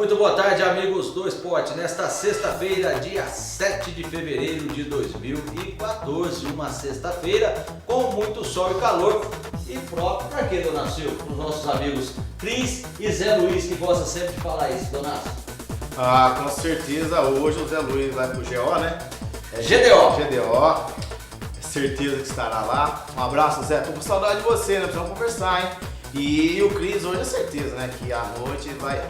Muito boa tarde, amigos do esporte. Nesta sexta-feira, dia 7 de fevereiro de 2014, uma sexta-feira com muito sol e calor e próprio para quê, Dona Silvia? Para os nossos amigos Cris e Zé Luiz, que gosta sempre de falar isso, Dona Silvia. Com certeza hoje o Zé Luiz vai pro GO, né? GDO. GDO. Certeza que estará lá. Um abraço, Zé. Tô com saudade de você, né? Precisamos conversar, hein? E o Cris hoje é certeza, né? Que à noite ele vai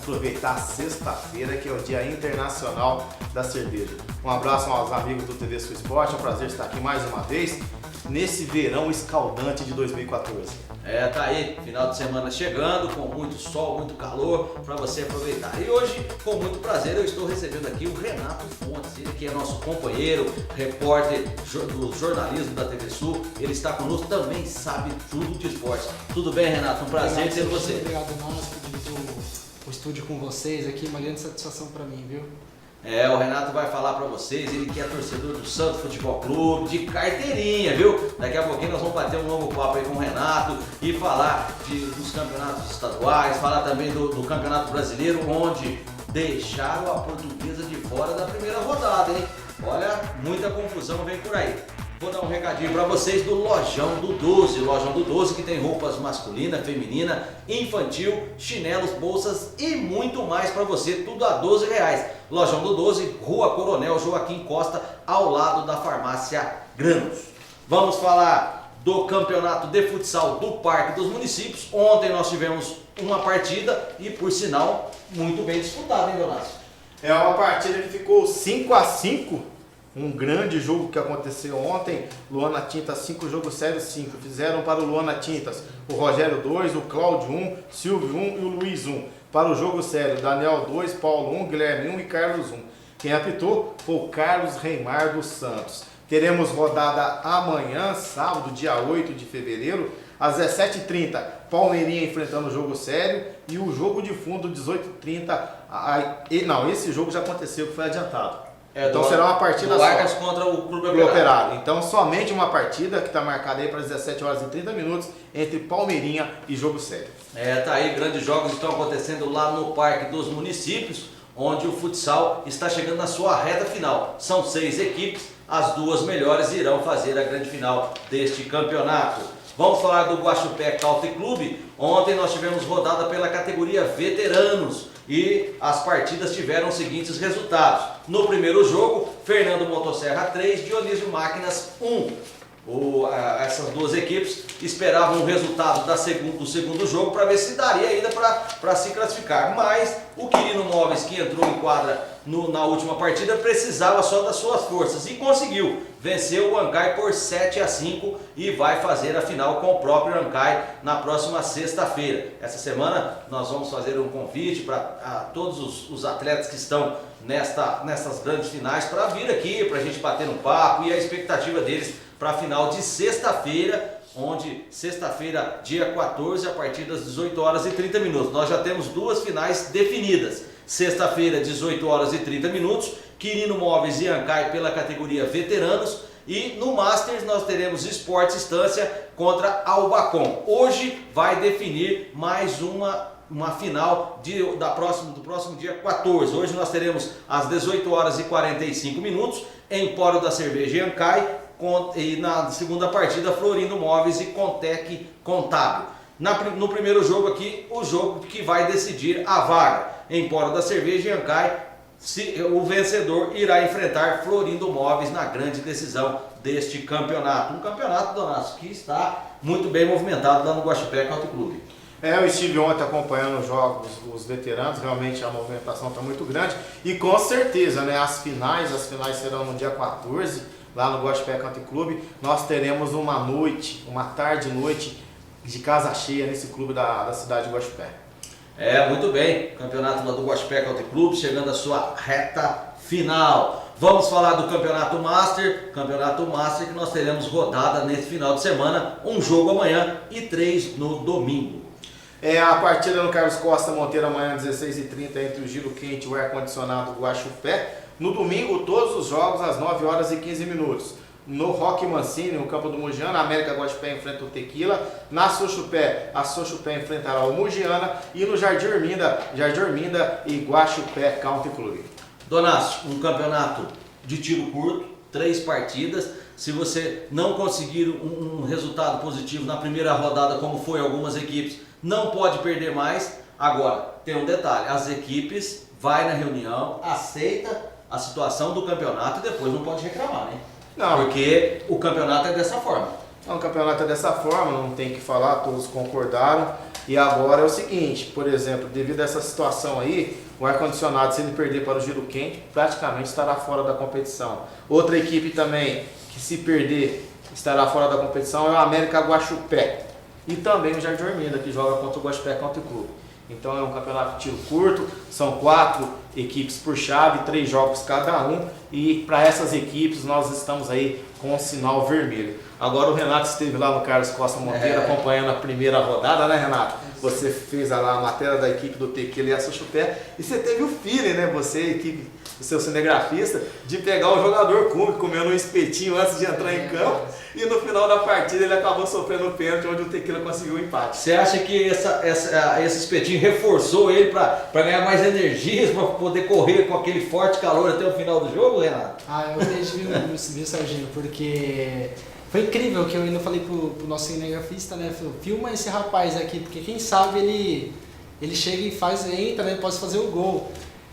aproveitar a sexta-feira, que é o Dia Internacional da Cerveja. Um abraço aos amigos do TV Sul Esporte. É um prazer estar aqui mais uma vez nesse verão escaldante de 2014. Tá aí, final de semana chegando, com muito sol, muito calor, para você aproveitar. E hoje, com muito prazer, eu estou recebendo aqui o Renato Fontes, ele que é nosso companheiro, repórter do jornalismo da TV Sul. Ele está conosco, também sabe tudo de esporte. Tudo bem, Renato? Um prazer ter você. Obrigado, nós, por dividir o estúdio com vocês aqui, uma grande satisfação para mim, viu? O Renato vai falar pra vocês, ele que é torcedor do Santos Futebol Clube, de carteirinha, viu? Daqui a pouquinho nós vamos bater um novo papo aí com o Renato e falar dos campeonatos estaduais, falar também do Campeonato Brasileiro, onde deixaram a Portuguesa de fora da primeira rodada, hein? Olha, muita confusão vem por aí. Vou dar um recadinho para vocês do Lojão do 12, Lojão do 12 que tem roupas masculina, feminina, infantil, chinelos, bolsas e muito mais para você, tudo a R$12. Lojão do 12, Rua Coronel Joaquim Costa, ao lado da farmácia Granos. Vamos falar do campeonato de futsal do Parque dos Municípios. Ontem nós tivemos uma partida e, por sinal, muito bem disputada, hein, Donácio? É uma partida que ficou 5-5. Um grande jogo que aconteceu ontem. Luana Tintas 5, jogo sério 5. Fizeram para o Luana Tintas o Rogério 2, o Cláudio 1, Silvio 1 e o Luiz 1. Para o jogo sério, Daniel 2, Paulo 1, Guilherme 1 e Carlos 1. Quem apitou foi o Carlos Reimar dos Santos. Teremos rodada amanhã, sábado, dia 8 de fevereiro, às 17h30. Palmeirinha enfrentando o jogo sério e o jogo de fundo, 18h30. Não, esse jogo já aconteceu, que foi adiantado. Então será uma partida só. Arcas contra o Clube Operário. Então somente uma partida que está marcada aí para 17h30 entre Palmeirinha e jogo sério. Tá aí, grandes jogos estão acontecendo lá no Parque dos Municípios, onde o futsal está chegando na sua reta final. São 6 equipes, as 2 melhores irão fazer a grande final deste campeonato. Vamos falar do Guaxupé Country Clube. Ontem nós tivemos rodada pela categoria veteranos e as partidas tiveram os seguintes resultados. No primeiro jogo, Fernando Motosserra 3, Dionísio Máquinas 1. Essas 2 equipes esperavam o resultado do segundo jogo para ver se daria ainda para se classificar. Mas o Quirino Móveis, que entrou em quadra na última partida, precisava só das suas forças e conseguiu. Venceu o Ancai por 7-5 e vai fazer a final com o próprio Ancai na próxima sexta-feira. Essa semana nós vamos fazer um convite para todos os atletas que estão nessas grandes finais para vir aqui, para a gente bater um papo e a expectativa deles para a final de sexta-feira, onde sexta-feira, dia 14, a partir das 18h30. Nós já temos 2 finais definidas. Sexta-feira, 18h30, Quirino Móveis e Ancai pela categoria veteranos. E no Masters nós teremos Esporte Estância contra Albacom. Hoje vai definir mais uma final do próximo dia 14. Hoje nós teremos às 18h45, Empório da Cerveja e Ancai. E na segunda partida, Florindo Móveis e Contec Contábil. No primeiro jogo aqui, o jogo que vai decidir a vaga. Empório da Cerveja e Ancai, o vencedor irá enfrentar Florindo Móveis na grande decisão deste campeonato. Um campeonato, Donácio, que está muito bem movimentado lá no Guaxupé Country Clube. Eu estive ontem acompanhando os jogos, os veteranos, realmente a movimentação está muito grande. E com certeza, né, as finais serão no dia 14, lá no Guaxupé Country Clube. Nós teremos uma tarde e noite de casa cheia nesse clube da cidade de Guaxupé. Muito bem, campeonato lá do Guaxupé Country Clube chegando à sua reta final. Vamos falar do Campeonato Master que nós teremos rodada nesse final de semana, um jogo amanhã e 3 no domingo. A partida no Carlos Costa Monteiro amanhã às 16h30 entre o Giro Quente e o ar-condicionado do Guaxupé. No domingo, todos os jogos às 9h15. no Roque Mancini, no campo do Mugiana. A América Guaxupé enfrenta o Tequila. Na Sochupé, a Sochupé enfrentará o Mugiana. E no Jardim Orminda e Guaxupé Country Club. Donácio, um campeonato de tiro curto, 3 partidas. Se você não conseguir um resultado positivo na primeira rodada, como foi algumas equipes, não pode perder mais. Agora, tem um detalhe, as equipes vai na reunião, aceita a situação do campeonato e depois não pode reclamar, né? Não. Porque o campeonato é dessa forma. Então, o campeonato é dessa forma, não tem que falar, todos concordaram. E agora é o seguinte, por exemplo, devido a essa situação aí, o ar-condicionado, se ele perder para o giro quente, praticamente estará fora da competição. Outra equipe também, que se perder, estará fora da competição, é o América Guaxupé. E também o Jardim Orminda, que joga contra o Guaxupé Country Club. Então é um campeonato de tiro curto, são 4 equipes por chave, 3 jogos cada um. E para essas equipes nós estamos aí com o sinal vermelho. Agora o Renato esteve lá no Carlos Costa Monteiro acompanhando a primeira rodada, né, Renato? Você fez lá a matéria da equipe do Tequila e a Sochupé e você teve o feeling, né, você, equipe, o seu cinegrafista, de pegar o jogador Cume comendo um espetinho antes de entrar em campo e no final da partida ele acabou sofrendo o pênalti onde o Tequila conseguiu o empate. Você acha que esse espetinho reforçou ele para ganhar mais energias, para poder correr com aquele forte calor até o final do jogo, Renato? Ah, eu gostei, viu, Serginho, porque foi incrível que eu ainda falei pro nosso cinegrafista, né? Filma esse rapaz aqui, porque quem sabe ele chega e entra, né? Pode fazer o gol.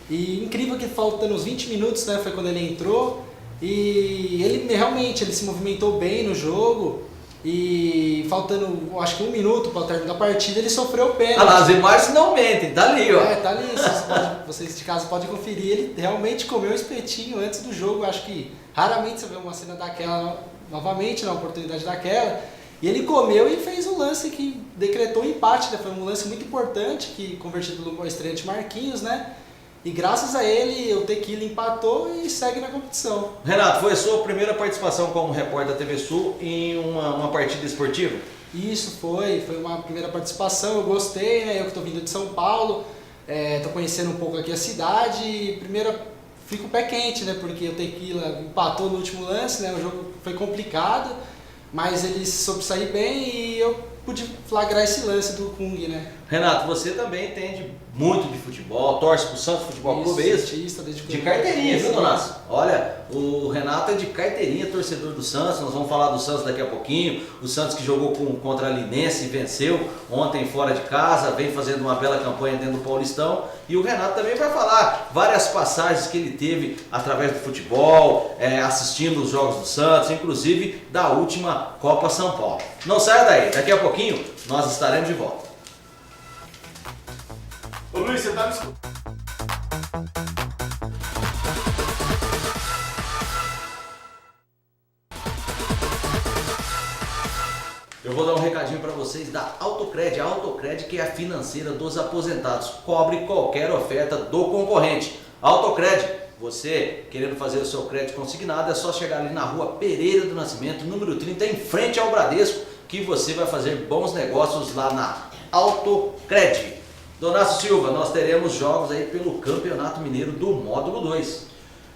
E incrível que faltando uns 20 minutos, né? Foi quando ele entrou e ele realmente ele se movimentou bem no jogo. E faltando, acho que 1 minuto para o término da partida, ele sofreu o pênalti. Ah lá, as imagens não mentem, tá ali, ó. Tá ali, vocês de casa podem conferir. Ele realmente comeu um espetinho antes do jogo. Eu acho que raramente você vê uma cena daquela novamente, na oportunidade daquela. E ele comeu e fez um lance que decretou o empate, né? Foi um lance muito importante, que convertido pelo estreante Marquinhos, né? E graças a ele, o Tequila empatou e segue na competição. Renato, foi a sua primeira participação como repórter da TV Sul em uma partida esportiva? Isso, foi uma primeira participação, eu gostei, né? Eu que estou vindo de São Paulo, estou conhecendo um pouco aqui a cidade e primeiro fico o pé quente, né? Porque o Tequila empatou no último lance, né? O jogo foi complicado, mas ele soube sair bem e eu pude flagrar esse lance do Kung, né? Renato, você também entende muito de futebol, torce pro Santos Futebol Clube, é isso? De carteirinha, viu, Donácio? Olha, o Renato é de carteirinha, torcedor do Santos, nós vamos falar do Santos daqui a pouquinho. O Santos que jogou contra a Linense e venceu ontem fora de casa, vem fazendo uma bela campanha dentro do Paulistão. E o Renato também vai falar várias passagens que ele teve através do futebol, assistindo os jogos do Santos, inclusive da última Copa São Paulo. Não saia daí, daqui a pouquinho nós estaremos de volta. Ô Luiz, você tá me escutando? Eu vou dar um recadinho para vocês da Autocred. A Autocred, que é a financeira dos aposentados, cobre qualquer oferta do concorrente. Autocred, você querendo fazer o seu crédito consignado, é só chegar ali na rua Pereira do Nascimento, número 30, em frente ao Bradesco, que você vai fazer bons negócios lá na Autocred. Donácio Silva, nós teremos jogos aí pelo Campeonato Mineiro do Módulo 2.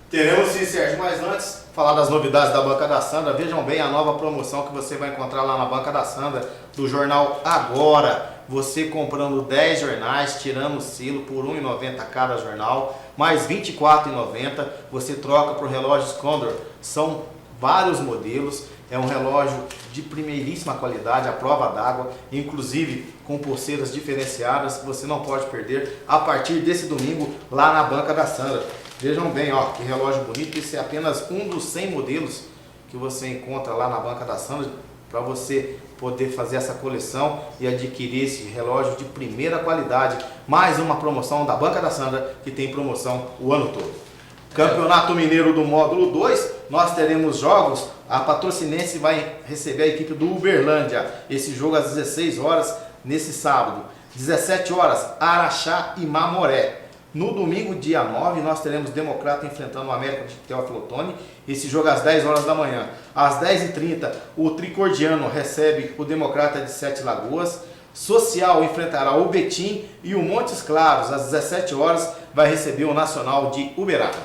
Teremos sim, Sérgio, mas antes, falar das novidades da Banca da Sandra. Vejam bem a nova promoção que você vai encontrar lá na Banca da Sandra, do jornal Agora. Você comprando 10 jornais, tirando o selo por R$ 1,90 cada jornal, mais R$ 24,90, você troca por relógios Condor. São vários modelos, é um relógio de primeiríssima qualidade, à prova d'água, inclusive com pulseiras diferenciadas, que você não pode perder a partir desse domingo lá na Banca da Sandra. Vejam bem, ó, que relógio bonito, esse é apenas um dos 100 modelos que você encontra lá na Banca da Sandra, para você poder fazer essa coleção e adquirir esse relógio de primeira qualidade. Mais uma promoção da Banca da Sandra, que tem promoção o ano todo. Campeonato Mineiro do Módulo 2, nós teremos jogos. A Patrocinense vai receber a equipe do Uberlândia. Esse jogo às 16 horas nesse sábado. 17 horas, Araxá e Mamoré. No domingo, dia 9, nós teremos Democrata enfrentando o América de Teófilo Otoni. Esse jogo às 10 horas da manhã. Às 10h30, o Tricordiano recebe o Democrata de Sete Lagoas. Social enfrentará o Betim e o Montes Claros, às 17 horas, vai receber o Nacional de Uberaba.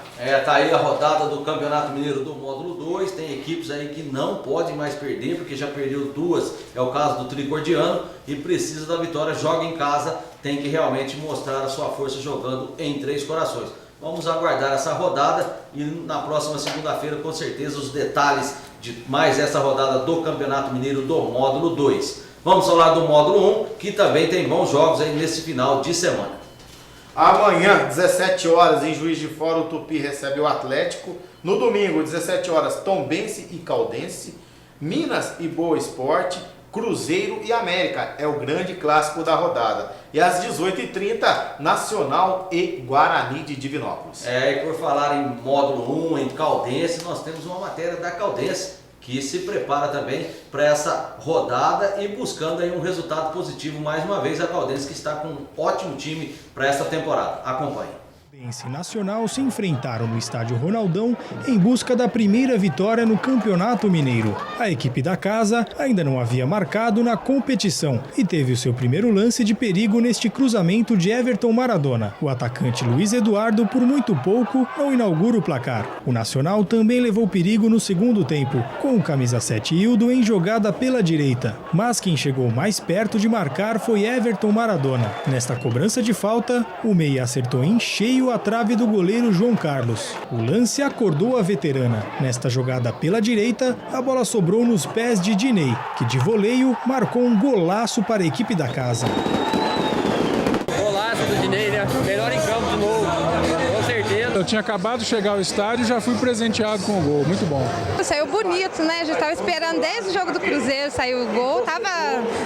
Tá aí a rodada do Campeonato Mineiro do Módulo 2, tem equipes aí que não podem mais perder, porque já perdeu 2, é o caso do Tricordiano, e precisa da vitória, joga em casa, tem que realmente mostrar a sua força jogando em Três Corações. Vamos aguardar essa rodada e na próxima segunda-feira, com certeza, os detalhes de mais essa rodada do Campeonato Mineiro do Módulo 2. Vamos falar do Módulo 1, que também tem bons jogos aí nesse final de semana. Amanhã, 17 horas, em Juiz de Fora, o Tupi recebe o Atlético. No domingo, 17 horas, Tombense e Caldense. Minas e Boa Esporte. Cruzeiro e América. É o grande clássico da rodada. E às 18h30, Nacional e Guarani de Divinópolis. E por falar em Módulo 1, em Caldense, nós temos uma matéria da Caldense, que se prepara também para essa rodada e buscando aí um resultado positivo mais uma vez. A Caldense que está com um ótimo time para essa temporada. Acompanhe. Caldense e Nacional se enfrentaram no estádio Ronaldão em busca da primeira vitória no Campeonato Mineiro. A equipe da casa ainda não havia marcado na competição e teve o seu primeiro lance de perigo neste cruzamento de Everton Maradona. O atacante Luiz Eduardo, por muito pouco, não inaugura o placar. O Nacional também levou perigo no segundo tempo, com o camisa 7 Hildo em jogada pela direita. Mas quem chegou mais perto de marcar foi Everton Maradona. Nesta cobrança de falta, o meia acertou em cheio a trave do goleiro João Carlos. O lance acordou a veterana. Nesta jogada pela direita, a bola sobrou nos pés de Dinei, que de voleio marcou um golaço para a equipe da casa. Golaço do Dinei, né? Melhor em campo de novo, com certeza. Eu tinha acabado de chegar ao estádio e já fui presenteado com o gol, muito bom. Saiu bonito, né? A gente estava esperando desde o jogo do Cruzeiro, saiu o gol, tava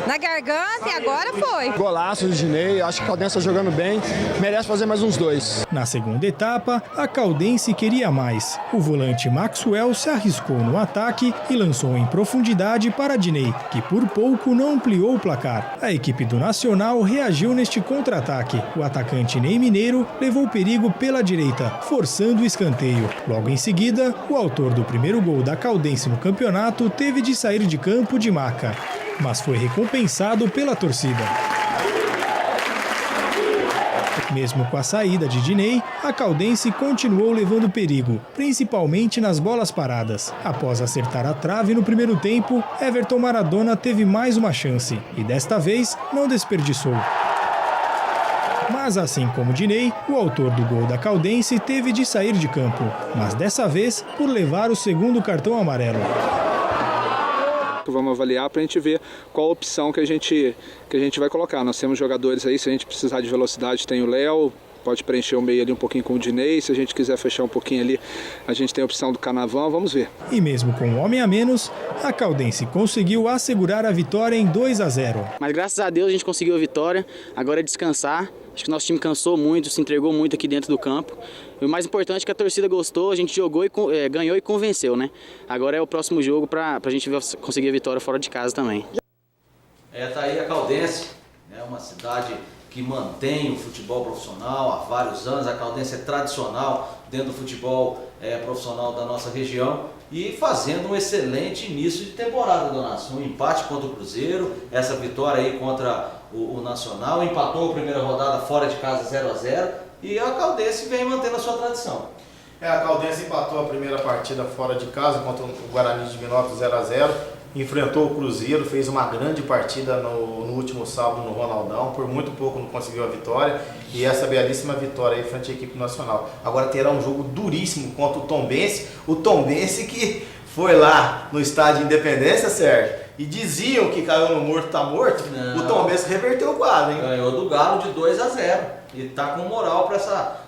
na garganta e agora foi. Golaço do Dinei, acho que a Caldense está jogando bem, merece fazer mais uns 2. Na segunda etapa, a Caldense queria mais. O volante Maxwell se arriscou no ataque e lançou em profundidade para Dinei, que por pouco não ampliou o placar. A equipe do Nacional reagiu neste contra-ataque. O atacante Ney Mineiro levou perigo pela direita, forçando o escanteio. Logo em seguida, o autor do primeiro gol da Caldense no campeonato teve de sair de campo de maca, mas foi recompensado pela torcida. Mesmo com a saída de Dinei, a Caldense continuou levando perigo, principalmente nas bolas paradas. Após acertar a trave no primeiro tempo, Everton Maradona teve mais uma chance e desta vez não desperdiçou. Mas assim como Dinei, o autor do gol da Caldense teve de sair de campo, mas dessa vez por levar o segundo cartão amarelo. Vamos avaliar para a gente ver qual a opção que a gente vai colocar. Nós temos jogadores aí, se a gente precisar de velocidade tem o Léo, pode preencher o meio ali um pouquinho com o Dinei, se a gente quiser fechar um pouquinho ali, a gente tem a opção do Canavan, vamos ver. E mesmo com um homem a menos, a Caldense conseguiu assegurar a vitória em 2-0. Mas graças a Deus a gente conseguiu a vitória, agora é descansar. Acho que nosso time cansou muito, se entregou muito aqui dentro do campo. E o mais importante é que a torcida gostou, a gente jogou e ganhou e convenceu, né? Agora é o próximo jogo para a gente conseguir a vitória fora de casa também. Tá aí a Caldense, né? Uma cidade que mantém o futebol profissional há vários anos. A Caldense é tradicional dentro do futebol profissional da nossa região e fazendo um excelente início de temporada, Dona Nácia. Um empate contra o Cruzeiro, essa vitória aí contra o Nacional, empatou a primeira rodada fora de casa 0-0 e a Caldense vem mantendo a sua tradição. A Caldense empatou a primeira partida fora de casa contra o Guarani de Divinópolis 0-0, enfrentou o Cruzeiro, fez uma grande partida no último sábado no Ronaldão, por muito pouco não conseguiu a vitória, e essa belíssima vitória aí frente à equipe nacional. Agora terá um jogo duríssimo contra o Tombense que foi lá no estádio Independência, Sérgio, e diziam que caiu no morto, tá morto. Não. O Tombense reverteu o quadro, hein? Ganhou do Galo de 2-0 e tá com moral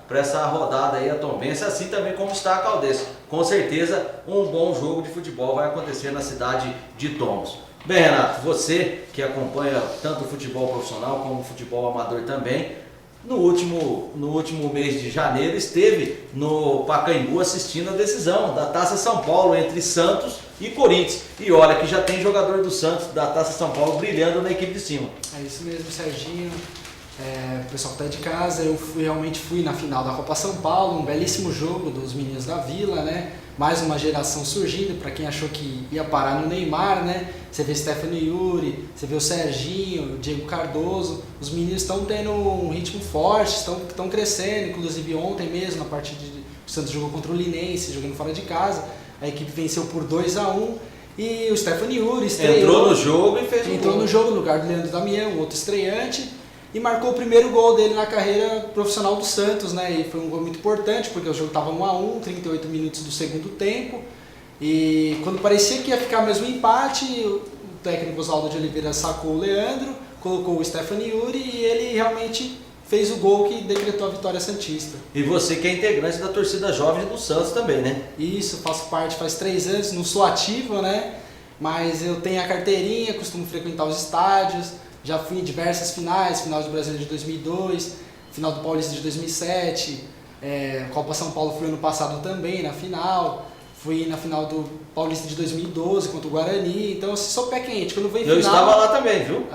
para essa rodada aí a Tombense, assim também como está a Caldense. Com certeza um bom jogo de futebol vai acontecer na cidade de Tombos. Bem, Renato, você que acompanha tanto o futebol profissional como o futebol amador também, no último mês de janeiro esteve no Pacaembu assistindo a decisão da Taça São Paulo entre Santos e Corinthians. E olha que já tem jogador do Santos da Taça São Paulo brilhando na equipe de cima. É isso mesmo, Serginho. O pessoal que tá de casa, eu realmente fui na final da Copa São Paulo, um belíssimo jogo dos meninos da Vila, né? Mais uma geração surgindo, para quem achou que ia parar no Neymar, né? Você vê Stefano Yuri, você vê o Serginho, o Diego Cardoso, os meninos estão tendo um ritmo forte, estão crescendo, inclusive ontem mesmo, na partida o Santos jogou contra o Linense, jogando fora de casa, a equipe venceu por 2-1, e o Stefano Yuri estreou, entrou no jogo e fez entrou no jogo no lugar do Leandro Damião, outro estreante, e marcou o primeiro gol dele na carreira profissional do Santos, né? E foi um gol muito importante, porque o jogo estava 1-1, 38 minutos do segundo tempo. E quando parecia que ia ficar mesmo empate, o técnico Oswaldo de Oliveira sacou o Leandro, colocou o Stefano Yuri e ele realmente fez o gol que decretou a vitória santista. E você que é integrante da torcida jovem do Santos também, né? Isso, faço parte faz 3 anos, não sou ativo, né? Mas eu tenho a carteirinha, costumo frequentar os estádios. Já fui em diversas finais, final do Brasileiro de 2002, final do Paulista de 2007, Copa São Paulo fui ano passado também na final, fui na final do Paulista de 2012 contra o Guarani, então assim, sou pé quente, quando vem final... Eu estava lá também, viu?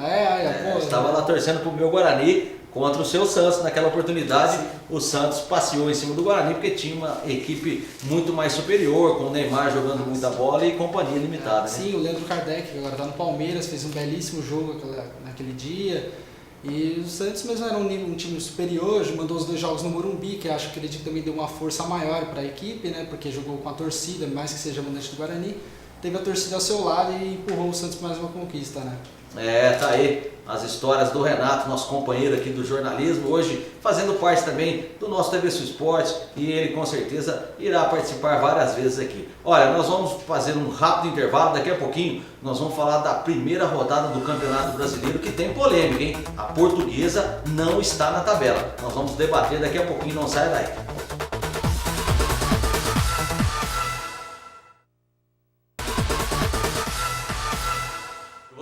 Pô, estava lá torcendo pro meu Guarani contra o seu Santos. Naquela oportunidade, o Santos passeou em cima do Guarani porque tinha uma equipe muito mais superior, com o Neymar jogando muita bola e companhia limitada, né? Sim, o Leandro Kardec, que agora está no Palmeiras, fez um belíssimo jogo naquele dia. E o Santos mesmo era um time superior, mandou os 2 jogos no Morumbi, que acho que acredito que também deu uma força maior para a equipe, né? Porque jogou com a torcida, mais que seja mandante do Guarani, teve a torcida ao seu lado e empurrou o Santos para mais uma conquista, né? Tá aí as histórias do Renato, nosso companheiro aqui do jornalismo, hoje fazendo parte também do nosso TV Sul Esporte, e ele com certeza irá participar várias vezes aqui. Olha, nós vamos fazer um rápido intervalo, daqui a pouquinho nós vamos falar da primeira rodada do Campeonato Brasileiro, que tem polêmica, hein? A Portuguesa não está na tabela. Nós vamos debater daqui a pouquinho, não saia daí.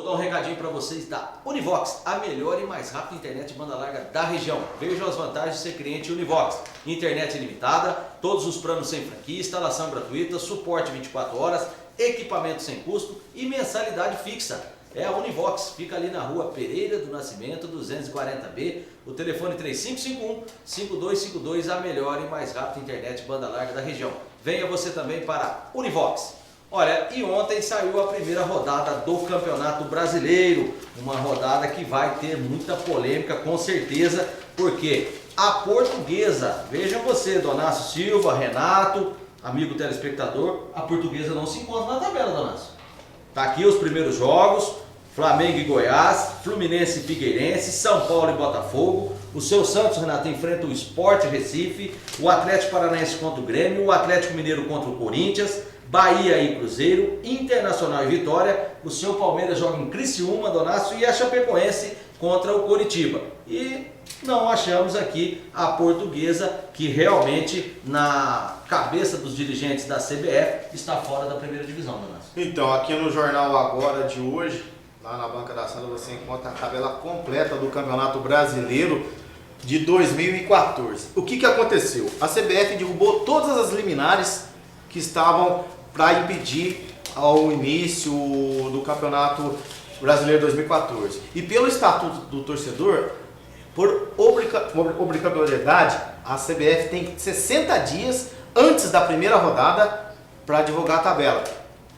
Um recadinho para vocês da Univox, a melhor e mais rápida internet de banda larga da região. Vejam as vantagens de ser cliente Univox. Internet ilimitada, todos os planos sem franquia, instalação gratuita, suporte 24 horas, equipamento sem custo e mensalidade fixa. É a Univox, fica ali na rua Pereira do Nascimento, 240B, o telefone 3551-5252, a melhor e mais rápida internet de banda larga da região. Venha você também para a Univox. Olha, e ontem saiu a primeira rodada do Campeonato Brasileiro, uma rodada que vai ter muita polêmica com certeza, porque a Portuguesa, vejam você, Donácio Silva, Renato, amigo telespectador, a Portuguesa não se encontra na tabela, Donácio. Tá aqui os primeiros jogos, Flamengo e Goiás, Fluminense e Figueirense, São Paulo e Botafogo, o seu Santos, Renato, enfrenta o Sport Recife, o Atlético Paranaense contra o Grêmio, o Atlético Mineiro contra o Corinthians, Bahia e Cruzeiro, Internacional e Vitória, o seu Palmeiras joga em Criciúma, Donácio, e a Chapecoense contra o Coritiba. E não achamos aqui a Portuguesa, que realmente, na cabeça dos dirigentes da CBF, está fora da primeira divisão, Donácio. Então, aqui no Jornal Agora de hoje, lá na banca da Sandra, você encontra a tabela completa do Campeonato Brasileiro de 2014. O que aconteceu? A CBF derrubou todas as liminares que estavam para impedir ao início do Campeonato Brasileiro 2014. E pelo Estatuto do Torcedor, por obrigatoriedade, a CBF tem 60 dias antes da primeira rodada para divulgar a tabela.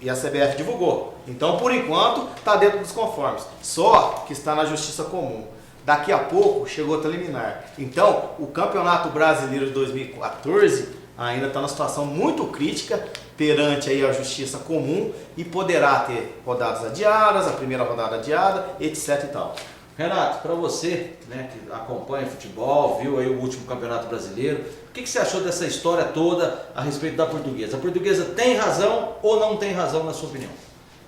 E a CBF divulgou. Então, por enquanto, está dentro dos conformes. Só que está na Justiça Comum. Daqui a pouco chegou a liminar. Então, o Campeonato Brasileiro de 2014 ainda está numa situação muito crítica perante aí a Justiça Comum e poderá ter rodadas adiadas, a primeira rodada adiada, etc e tal. Renato, para você, né, que acompanha futebol, viu aí o último Campeonato Brasileiro, o que você achou dessa história toda a respeito da Portuguesa? A Portuguesa tem razão ou não tem razão, na sua opinião?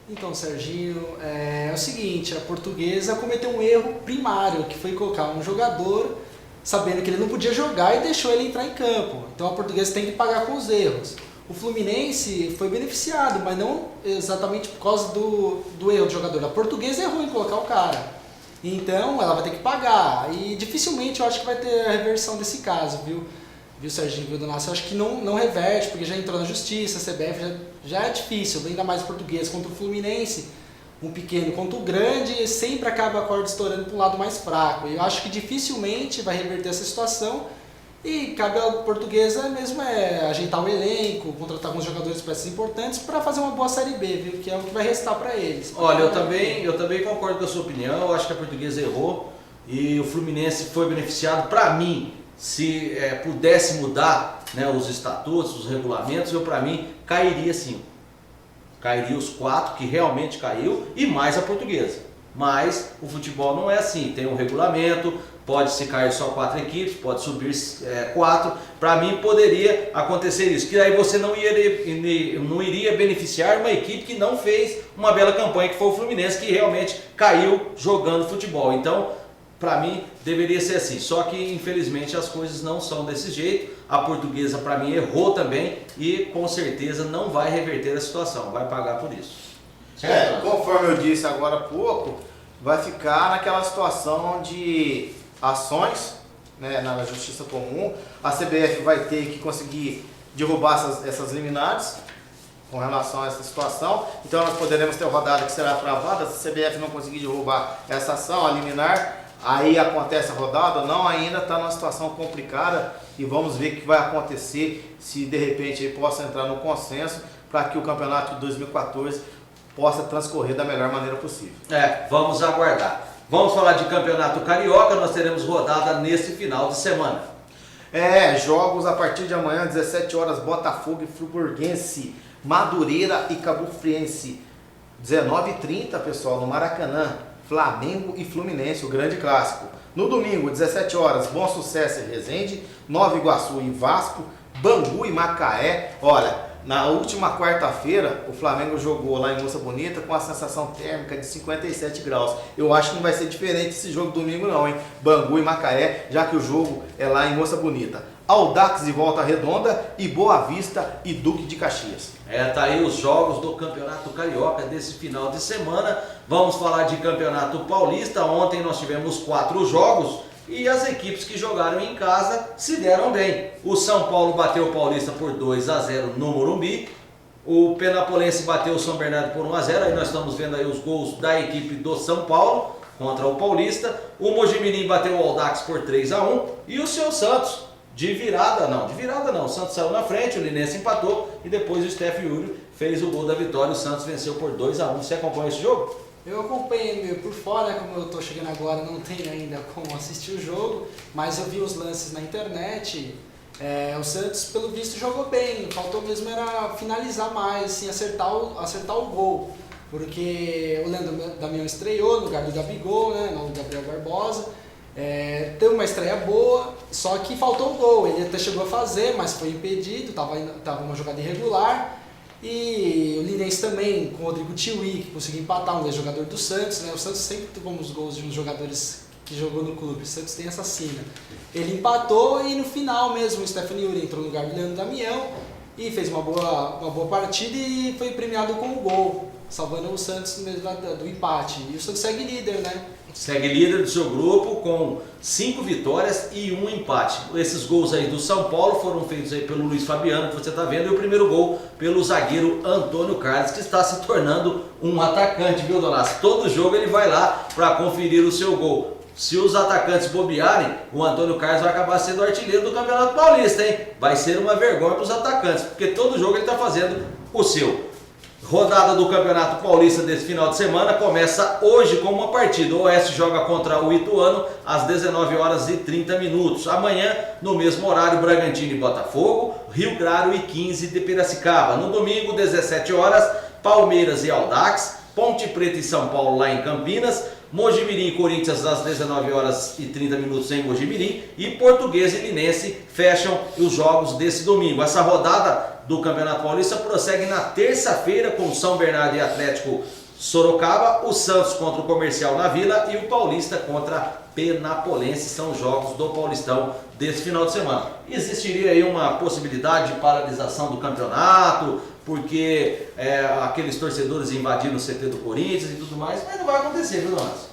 Então, Serginho, é o seguinte, a Portuguesa cometeu um erro primário, que foi colocar um jogador sabendo que ele não podia jogar e deixou ele entrar em campo. Então a Portuguesa tem que pagar com os erros. O Fluminense foi beneficiado, mas não exatamente por causa do erro do jogador. A Portuguesa errou em colocar o cara. Então ela vai ter que pagar. E dificilmente eu acho que vai ter a reversão desse caso, viu Serginho, viu, Donácio? Eu acho que não reverte, porque já entrou na justiça, a CBF já é difícil, ainda mais o Português contra o Fluminense. um pequeno quanto o grande, sempre acaba a corda estourando para um lado mais fraco. E eu acho que dificilmente vai reverter essa situação. E cabe à Portuguesa mesmo ajeitar o elenco, contratar alguns jogadores peças importantes para fazer uma boa Série B, viu? Que é o que vai restar para eles. Olha, eu também concordo com a sua opinião. Eu acho que a Portuguesa errou e o Fluminense foi beneficiado. Para mim, se pudesse mudar, né, os estatutos, os regulamentos, para mim cairia sim. Cairia os 4 que realmente caiu e mais a Portuguesa. Mas o futebol não é assim, tem um regulamento, pode se cair só 4 equipes, pode subir 4. Para mim poderia acontecer isso, que aí você não iria beneficiar uma equipe que não fez uma bela campanha, que foi o Fluminense, que realmente caiu jogando futebol. Então, para mim, deveria ser assim. Só que, infelizmente, as coisas não são desse jeito. A Portuguesa, para mim, errou também e, com certeza, não vai reverter a situação. Vai pagar por isso. Conforme eu disse agora há pouco, vai ficar naquela situação de ações, né, na Justiça Comum. A CBF vai ter que conseguir derrubar essas liminares com relação a essa situação. Então, nós poderemos ter rodada que será travada. Se a CBF não conseguir derrubar essa ação, a liminar, aí acontece a rodada. Não, ainda está numa situação complicada e vamos ver o que vai acontecer, se de repente ele possa entrar no consenso para que o campeonato de 2014 possa transcorrer da melhor maneira possível. Vamos aguardar. Vamos falar de Campeonato Carioca. Nós teremos rodada nesse final de semana. Jogos a partir de amanhã, 17 horas, Botafogo e Friburguense, Madureira e Cabo Friense. 19h30, pessoal, no Maracanã, Flamengo e Fluminense, o grande clássico. No domingo, 17 horas, Bom Sucesso e Resende, Nova Iguaçu e Vasco, Bangu e Macaé. Olha, na última quarta-feira, o Flamengo jogou lá em Moça Bonita com a sensação térmica de 57 graus. Eu acho que não vai ser diferente esse jogo domingo não, hein? Bangu e Macaé, já que o jogo é lá em Moça Bonita. Audax e Volta Redonda e Boa Vista e Duque de Caxias. Tá aí os jogos do Campeonato Carioca desse final de semana. Vamos falar de Campeonato Paulista. Ontem nós tivemos 4 jogos e as equipes que jogaram em casa se deram bem. O São Paulo bateu o Paulista por 2-0 no Morumbi. O Penapolense bateu o São Bernardo por 1-0. Aí nós estamos vendo aí os gols da equipe do São Paulo contra o Paulista. O Mojimirim bateu o Audax por 3-1 e o seu Santos de virada não, o Santos saiu na frente, o Linense empatou e depois o Steph Yuri fez o gol da vitória. O Santos venceu por 2-1. Você acompanha esse jogo? Eu acompanhei meio por fora, como eu tô chegando agora, não tenho ainda como assistir o jogo, mas eu vi os lances na internet. O Santos, pelo visto, jogou bem, faltou mesmo era finalizar mais, assim, acertar o gol, porque o Leandro Damião estreou no lugar do Gabigol, né, no Gabriel Barbosa. Teve uma estreia boa, só que faltou o gol. Ele até chegou a fazer, mas foi impedido, tava uma jogada irregular. E o Linense também, com o Rodrigo Tiwi, que conseguiu empatar, um ex-jogador do Santos, né? O Santos sempre tomou os gols de uns jogadores que jogou no clube. O Santos tem essa sina. Ele empatou e no final mesmo o Stephen Yuri entrou no lugar do Leandro Damião e fez uma boa partida e foi premiado com o gol, salvando o Santos mesmo do empate. E o Santos segue líder, né? Segue líder do seu grupo com 5 vitórias e 1 empate. Esses gols aí do São Paulo foram feitos aí pelo Luiz Fabiano, que você está vendo, e o primeiro gol pelo zagueiro Antônio Carlos, que está se tornando um atacante, viu, Donás? Todo jogo ele vai lá para conferir o seu gol. Se os atacantes bobearem, o Antônio Carlos vai acabar sendo artilheiro do Campeonato Paulista, hein? Vai ser uma vergonha para os atacantes, porque todo jogo ele está fazendo o seu. Rodada do Campeonato Paulista desse final de semana começa hoje com uma partida. O Oeste joga contra o Ituano às 19h30. Amanhã, no mesmo horário, Bragantino e Botafogo, Rio Claro e 15 de Piracicaba. No domingo, 17 horas, Palmeiras e Audax, Ponte Preta e São Paulo lá em Campinas, Mojimirim e Corinthians às 19h30 em Mojimirim e Portuguesa e Linense fecham os jogos desse domingo. Essa rodada do Campeonato Paulista prossegue na terça-feira com São Bernardo e Atlético Sorocaba, o Santos contra o Comercial na Vila e o Paulista contra Penapolense. São os jogos do Paulistão desse final de semana. Existiria aí uma possibilidade de paralisação do campeonato, porque aqueles torcedores invadiram o CT do Corinthians e tudo mais, mas não vai acontecer, viu, Donas?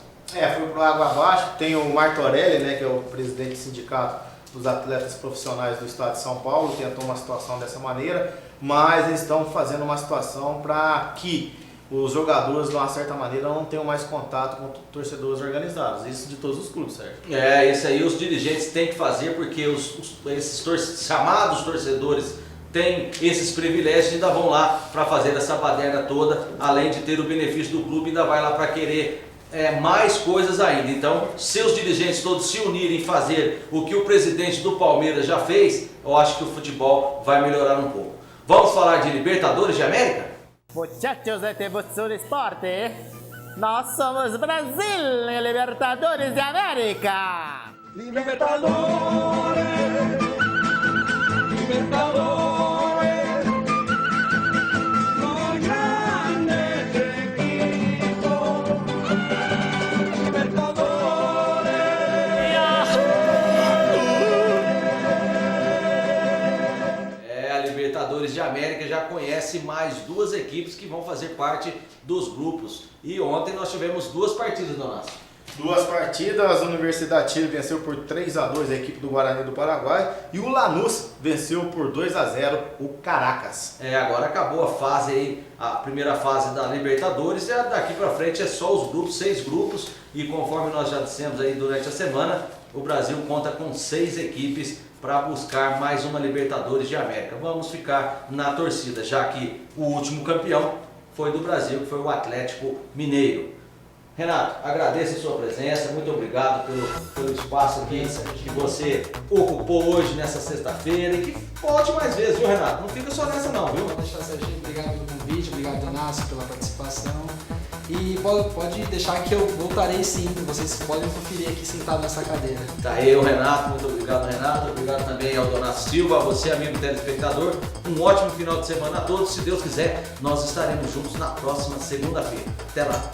Foi pro água abaixo. Tem o Martorelli, né, que é o presidente do sindicato dos atletas profissionais do estado de São Paulo, tentou uma situação dessa maneira, mas eles estão fazendo uma situação para que os jogadores, de uma certa maneira, não tenham mais contato com torcedores organizados. Isso de todos os clubes, Sérgio. Isso aí os dirigentes têm que fazer, porque esses chamados torcedores têm esses privilégios e ainda vão lá para fazer essa baderna toda, além de ter o benefício do clube, ainda vai lá para querer mais coisas ainda. Então, se os dirigentes todos se unirem e fazer o que o presidente do Palmeiras já fez, eu acho que o futebol vai melhorar um pouco. Vamos falar de Libertadores de América? Muchachos de Tibutsur Esporte, nós somos Brasil em Libertadores de América! Libertadores, Libertadores, los grandes equipos, Libertadores. A Libertadores de América já conhece mais duas equipes que vão fazer parte dos grupos. E ontem nós tivemos duas partidas, Donato. Duas partidas, a Universidade de Chile venceu por 3-2 a equipe do Guarani do Paraguai e o Lanús venceu por 2-0 o Caracas. Agora acabou a fase aí, a primeira fase da Libertadores, e daqui para frente é só os grupos, 6 grupos, e conforme nós já dissemos aí durante a semana, o Brasil conta com 6 equipes para buscar mais uma Libertadores de América. Vamos ficar na torcida, já que o último campeão foi do Brasil, que foi o Atlético Mineiro. Renato, agradeço a sua presença, muito obrigado pelo espaço aqui que você ocupou hoje nessa sexta-feira, e que volte mais vezes, viu, Renato? Não fica só nessa não, viu? Pode deixar, Serginho, obrigado pelo convite, obrigado, Donácio, pela participação. E pode deixar que eu voltarei sim, vocês podem conferir aqui sentado nessa cadeira. Tá aí o Renato, muito obrigado, Renato, obrigado também ao Donato Silva, a você, amigo telespectador. Um ótimo final de semana a todos, se Deus quiser, nós estaremos juntos na próxima segunda-feira. Até lá!